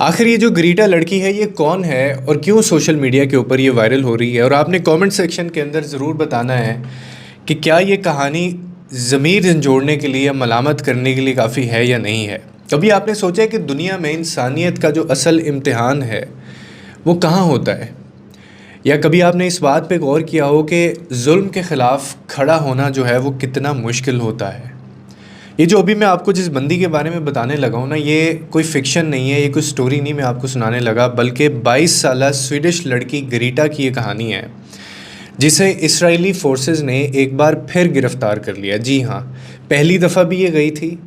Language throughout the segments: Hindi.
आखिर ये जो ग्रीटा लड़की है ये कौन है और क्यों सोशल मीडिया के ऊपर ये वायरल हो रही है। और आपने कमेंट सेक्शन के अंदर ज़रूर बताना है कि क्या ये कहानी ज़मीर झंझोड़ने के लिए या मलामत करने के लिए काफ़ी है या नहीं है। कभी आपने सोचा है कि दुनिया में इंसानियत का जो असल इम्तिहान है वो कहाँ होता है, या कभी आपने इस बात पे गौर किया हो कि जुल्म के ख़िलाफ़ खड़ा होना जो है वो कितना मुश्किल होता है। ये जो अभी मैं आपको जिस बंदी के बारे में बताने लगा हूँ ना, ये कोई फ़िक्शन नहीं है, ये कोई स्टोरी नहीं मैं आपको सुनाने लगा, बल्कि 22 साला स्वीडिश लड़की ग्रीटा की ये कहानी है जिसे इजरायली फोर्सेस ने एक बार फिर गिरफ़्तार कर लिया। जी हाँ, पहली दफ़ा भी ये गई थी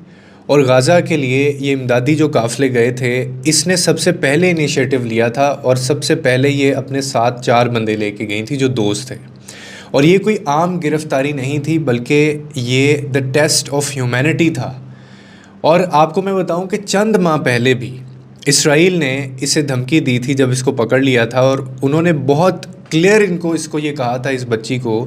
और गाज़ा के लिए ये इमदादी जो काफ़िले गए थे, इसने सबसे पहले इनिशिएटिव लिया था और सबसे पहले ये अपने साथ 4 बंदे लेके गई थी जो दोस्त थे। और ये कोई आम गिरफ़्तारी नहीं थी, बल्कि ये द टेस्ट ऑफ ह्यूमैनिटी था। और आपको मैं बताऊं कि चंद माह पहले भी इसराइल ने इसे धमकी दी थी जब इसको पकड़ लिया था, और उन्होंने बहुत क्लियर इसको ये कहा था, इस बच्ची को,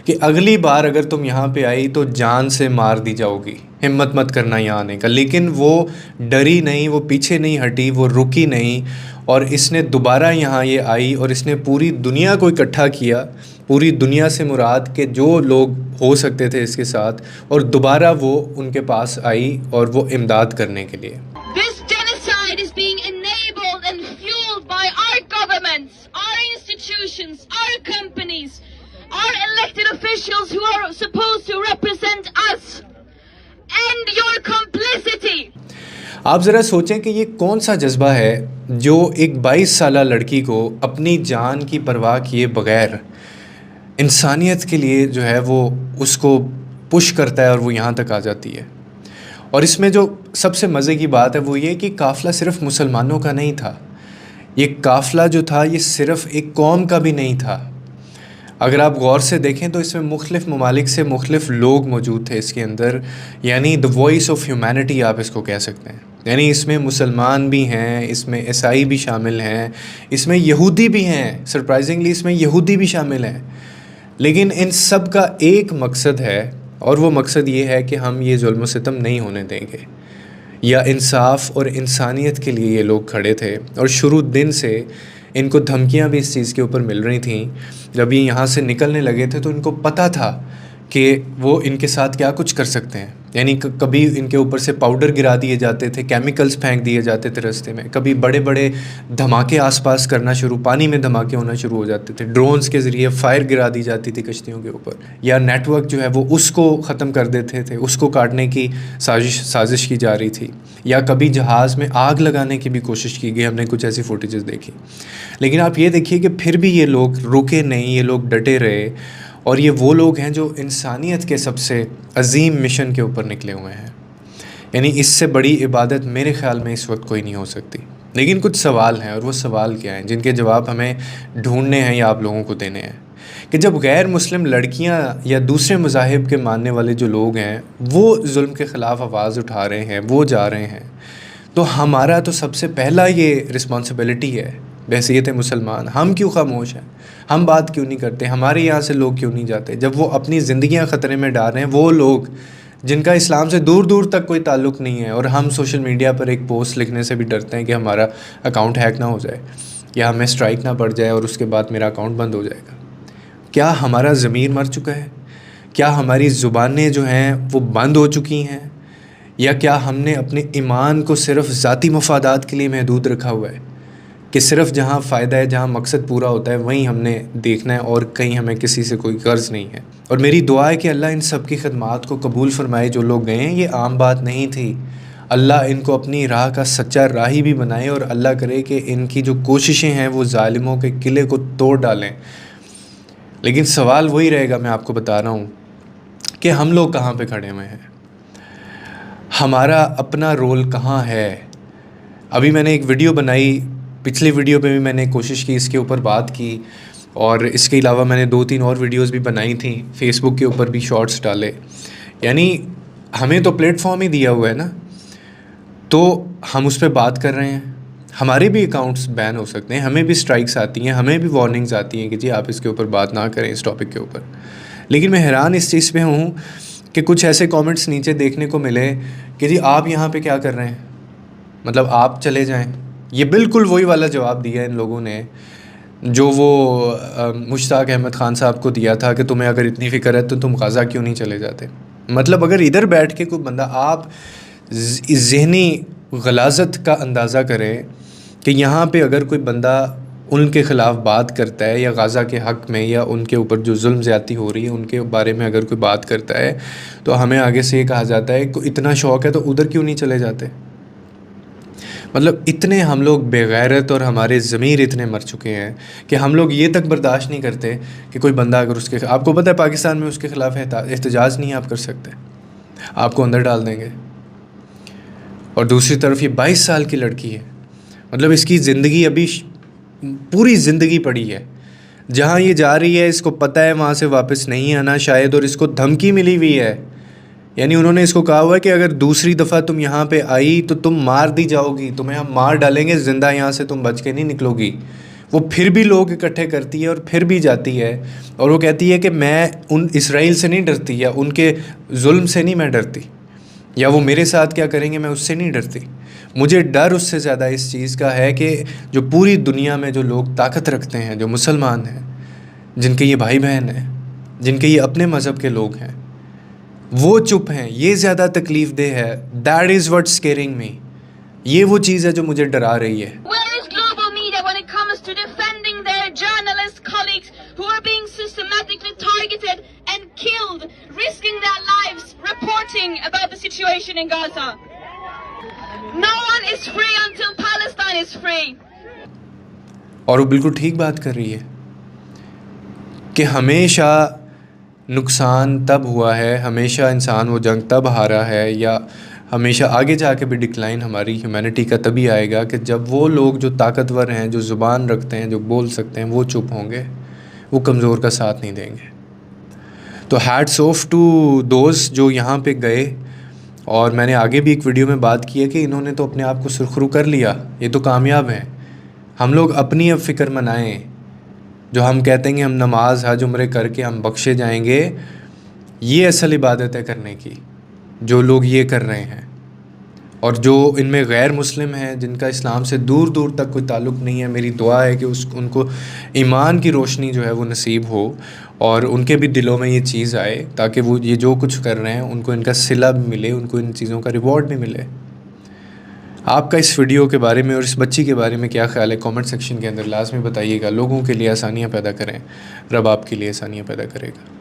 कि अगली बार अगर तुम यहाँ पे आई तो जान से मार दी जाओगी, हिम्मत मत करना यहाँ आने का। लेकिन वो डरी नहीं, वो पीछे नहीं हटी, वो रुकी नहीं, और इसने दोबारा यहाँ ये आई और इसने पूरी दुनिया को इकट्ठा किया, पूरी दुनिया से मुराद के जो लोग हो सकते थे इसके साथ, और दोबारा वो उनके पास आई और वो इमदाद करने के लिए। This genocide is being enabled and fueled by our governments, our institutions, our companies, our elected officials who are supposed to represent us, and your complicity. आप ज़रा सोचें कि ये कौन सा जज्बा है जो एक 22 साला लड़की को अपनी जान की परवाह किए बग़ैर इंसानियत के लिए जो है वो उसको पुश करता है और वो यहाँ तक आ जाती है। और इसमें जो सबसे मज़े की बात है वो ये कि काफ़िला सिर्फ़ मुसलमानों का नहीं था, ये काफ़िला जो था ये सिर्फ़ एक कौम का भी नहीं था। अगर आप गौर से देखें तो इसमें मुख्तलिफ़ ममालिक से मुख्तलिफ़ लोग मौजूद थे इसके अंदर, यानी द वॉइस ऑफ ह्यूमैनिटी आप इसको कह सकते हैं। यानी इसमें मुसलमान भी हैं, इसमें ईसाई भी शामिल हैं, इसमें यहूदी भी हैं, सरप्राइजिंगली इसमें यहूदी भी शामिल हैं। लेकिन इन सब का एक मकसद है, और वो मकसद ये है कि हम ये जुल्म सितम नहीं होने देंगे, या इंसाफ और इंसानियत के लिए ये लोग खड़े थे। और शुरू दिन से इनको धमकियां भी इस चीज़ के ऊपर मिल रही थी। जब ये यहाँ से निकलने लगे थे तो इनको पता था कि वो इनके साथ क्या कुछ कर सकते हैं। यानी कभी इनके ऊपर से पाउडर गिरा दिए जाते थे, केमिकल्स फेंक दिए जाते थे रास्ते में, कभी बड़े बड़े धमाके आसपास करना शुरू, पानी में धमाके होना शुरू हो जाते थे, ड्रोन्स के ज़रिए फायर गिरा दी जाती थी कश्तियों के ऊपर, या नेटवर्क जो है वो उसको ख़त्म कर देते थे, उसको काटने की साजिश की जा रही थी, या कभी जहाज़ में आग लगाने की भी कोशिश की गई। हमने कुछ ऐसी फुटेजेस देखी। लेकिन आप ये देखिए कि फिर भी ये लोग रुके नहीं, ये लोग डटे रहे, और ये वो लोग हैं जो इंसानियत के सबसे अजीम मिशन के ऊपर निकले हुए हैं। यानी इससे बड़ी इबादत मेरे ख़्याल में इस वक्त कोई नहीं हो सकती। लेकिन कुछ सवाल हैं, और वो सवाल क्या हैं जिनके जवाब हमें ढूंढने हैं या आप लोगों को देने हैं, कि जब गैर मुस्लिम लड़कियां या दूसरे मज़ाहिब के मानने वाले जो लोग हैं वो जुल्म के ख़िलाफ़ आवाज़ उठा रहे हैं, वो जा रहे हैं, तो हमारा तो सबसे पहला ये रिस्पॉन्सिबिलिटी है, बहसीयत मुसलमान, हम क्यों खामोश हैं, हम बात क्यों नहीं करते, हमारे यहाँ से लोग क्यों नहीं जाते जब वो अपनी ज़िंदगियाँ ख़तरे में डाल रहे हैं, वो लोग जिनका इस्लाम से दूर दूर तक कोई ताल्लुक़ नहीं है। और हम सोशल मीडिया पर एक पोस्ट लिखने से भी डरते हैं कि हमारा अकाउंट हैक ना हो जाए या हमें स्ट्राइक ना पड़ जाए और उसके बाद मेरा अकाउंट बंद हो जाएगा। क्या हमारा ज़मीर मर चुका है? क्या हमारी ज़ुबानें जो हैं वो बंद हो चुकी हैं? या क्या हमने अपने ईमान को सिर्फ़ ज़ाती मफादात के लिए महदूद रखा हुआ है कि सिर्फ़ जहाँ फ़ायदा है, जहाँ मकसद पूरा होता है वहीं हमने देखना है, और कहीं हमें किसी से कोई कर्ज़ नहीं है। और मेरी दुआ है कि अल्लाह इन सब की खदमात को कबूल फ़रमाए। जो लोग गए हैं ये आम बात नहीं थी, अल्लाह इनको अपनी राह का सच्चा राही भी बनाए, और अल्लाह करे कि इनकी जो कोशिशें हैं वो ज़ालिमों के किले को तोड़ डालें। लेकिन सवाल वही रहेगा, मैं आपको बता रहा हूँ, कि हम लोग कहाँ पे खड़े हुए हैं, हमारा अपना रोल कहाँ है। अभी मैंने एक वीडियो बनाई, पिछली वीडियो पे भी मैंने कोशिश की इसके ऊपर बात की, और इसके अलावा मैंने 2-3 और वीडियोस भी बनाई थी, फेसबुक के ऊपर भी शॉर्ट्स डाले। यानी हमें तो प्लेटफॉर्म ही दिया हुआ है ना, तो हम उस पर बात कर रहे हैं। हमारे भी अकाउंट्स बैन हो सकते हैं, हमें भी स्ट्राइक्स आती हैं, हमें भी वार्निंग्स आती हैं कि जी आप इसके ऊपर बात ना करें, इस टॉपिक के ऊपर। लेकिन मैं हैरान इस चीज़ पे हूँ कि कुछ ऐसे कमेंट्स नीचे देखने को मिले कि जी आप यहाँ पे क्या कर रहे हैं, मतलब आप चले जाएं, ये बिल्कुल वही वाला जवाब दिया इन लोगों ने जो वो मुश्ताक अहमद ख़ान साहब को दिया था कि तुम्हें अगर इतनी फ़िक्र है तो तुम गाज़ा क्यों नहीं चले जाते। मतलब अगर इधर बैठ के कोई बंदा, आप ज़हनी गलाज़त का अंदाज़ा करें कि यहाँ पे अगर कोई बंदा उनके ख़िलाफ़ बात करता है या गाज़ा के हक़ में या उनके ऊपर जो जुल्म ज़्यादती हो रही है उनके बारे में अगर कोई बात करता है तो हमें आगे से ये कहा जाता है कि इतना शौक़ है तो उधर क्यों नहीं चले जाते। मतलब इतने हम लोग बेगैरत और हमारे ज़मीर इतने मर चुके हैं कि हम लोग ये तक बर्दाश्त नहीं करते कि कोई बंदा अगर उसके, आपको पता है पाकिस्तान में उसके ख़िलाफ़ एहतजाज नहीं आप कर सकते, आपको अंदर डाल देंगे। और दूसरी तरफ ये 22 साल की लड़की है, मतलब इसकी ज़िंदगी अभी पूरी ज़िंदगी पड़ी है, जहाँ ये जा रही है इसको पता है वहाँ से वापस नहीं आना शायद, और इसको धमकी मिली हुई है। यानी उन्होंने इसको कहा हुआ है कि अगर दूसरी दफ़ा तुम यहाँ पे आई तो तुम मार दी जाओगी, तुम्हें हम मार डालेंगे, ज़िंदा यहाँ से तुम बच के नहीं निकलोगी। वो फिर भी लोग इकट्ठे करती है और फिर भी जाती है, और वो कहती है कि मैं उन इसराइल से नहीं डरती, या उनके जुल्म से नहीं मैं डरती, या वो मेरे साथ क्या करेंगे मैं उससे नहीं डरती। मुझे डर उससे ज़्यादा इस चीज़ का है कि जो पूरी दुनिया में जो लोग ताकत रखते हैं, जो मुसलमान हैं, जिनके ये भाई बहन हैं, जिनके ये अपने मज़हब के लोग हैं, वो चुप हैं। ये ज़्यादा तकलीफ़ देह है। दैट इज़ व्हाट स्केरिंग मी। ये वो चीज़ है जो मुझे डरा रही है। Where is global media when it comes to defending their journalist colleagues who are being systematically targeted and killed, risking their lives reporting about the situation in Gaza? No one is free until Palestine is free. और वो बिल्कुल ठीक बात कर रही है कि हमेशा नुकसान तब हुआ है, हमेशा इंसान वो जंग तब हारा है, या हमेशा आगे जाके भी डिक्लाइन हमारी ह्यूमैनिटी का तभी आएगा कि जब वो लोग जो ताकतवर हैं, जो ज़ुबान रखते हैं, जो बोल सकते हैं, वो चुप होंगे, वो कमज़ोर का साथ नहीं देंगे। तो हैट्स ऑफ टू दोस्त जो यहाँ पे गए। और मैंने आगे भी एक वीडियो में बात की है कि इन्होंने तो अपने आप को सुरखरू कर लिया, ये तो कामयाब हैं। हम लोग अपनी अब फ़िक्र मनाएं। जो हम कहते हैं कि हम नमाज हज उम्रे करके हम बख्शे जाएंगे, ये असल इबादत है करने की, जो लोग ये कर रहे हैं। और जो इनमें गैर मुस्लिम हैं, जिनका इस्लाम से दूर दूर तक कोई ताल्लुक़ नहीं है, मेरी दुआ है कि उनको ईमान की रोशनी जो है वो नसीब हो और उनके भी दिलों में ये चीज़ आए, ताकि वो ये जो कुछ कर रहे हैं उनको इनका सिला भी मिले, उनको इन चीज़ों का रिवॉर्ड भी मिले। आपका इस वीडियो के बारे में और इस बच्ची के बारे में क्या ख्याल है, कमेंट सेक्शन के अंदर लाजमी बताइएगा। लोगों के लिए आसानियाँ पैदा करें, रब आपके लिए आसानियाँ पैदा करेगा।